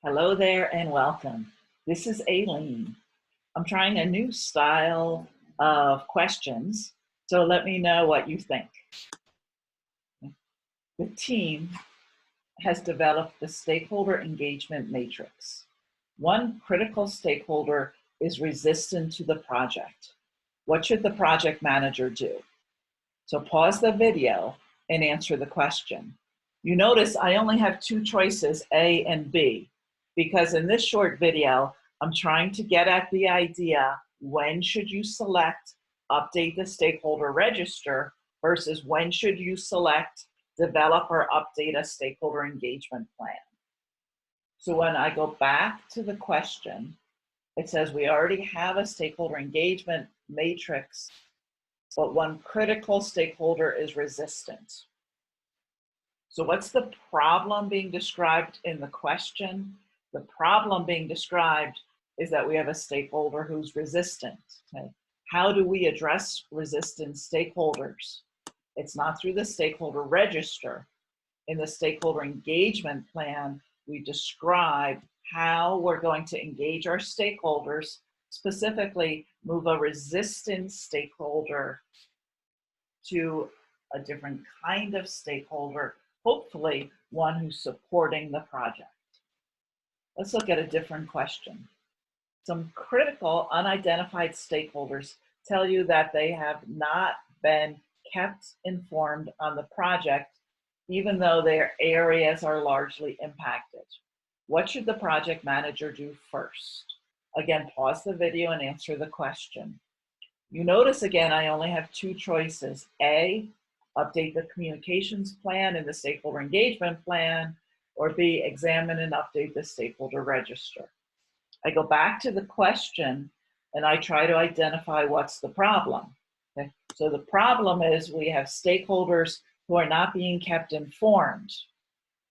Hello there and welcome. This is Aileen. I'm trying a new style of questions, so let me know what you think. The team has developed the stakeholder engagement matrix. One critical stakeholder is resistant to the project. What should the project manager do? So pause the video and answer the question. You notice I only have two choices, A and B, because in this short video, I'm trying to get at the idea, when should you select update the stakeholder register versus when should you select develop or update a stakeholder engagement plan. So when I go back to the question, it says we already have a stakeholder engagement matrix, but one critical stakeholder is resistant. So what's the problem being described in the question? The problem being described is that we have a stakeholder who's resistant. Okay? How do we address resistant stakeholders? It's not through the stakeholder register. In the stakeholder engagement plan, we describe how we're going to engage our stakeholders, specifically move a resistant stakeholder to a different kind of stakeholder, hopefully one who's supporting the project. Let's look at a different question. Some critical unidentified stakeholders tell you that they have not been kept informed on the project, even though their areas are largely impacted. What should the project manager do first? Again, pause the video and answer the question. You notice again, I only have two choices. A, update the communications plan and the stakeholder engagement plan, or B, examine and update the stakeholder register. I go back to the question and I try to identify what's the problem. Okay? So the problem is we have stakeholders who are not being kept informed,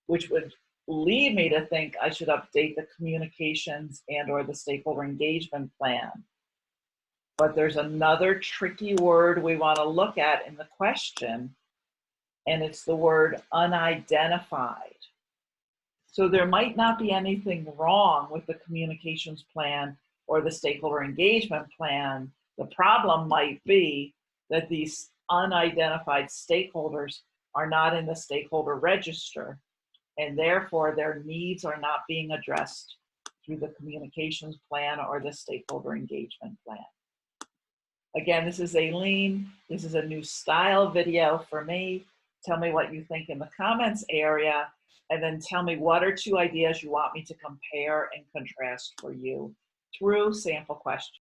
which would lead me to think I should update the communications and or the stakeholder engagement plan. But there's another tricky word we want to look at in the question, and it's the word unidentified. So there might not be anything wrong with the communications plan or the stakeholder engagement plan. The problem might be that these unidentified stakeholders are not in the stakeholder register, and therefore their needs are not being addressed through the communications plan or the stakeholder engagement plan. Again, this is Aileen. This is a new style video for me. Tell me what you think in the comments area, and then tell me what are two ideas you want me to compare and contrast for you through sample questions.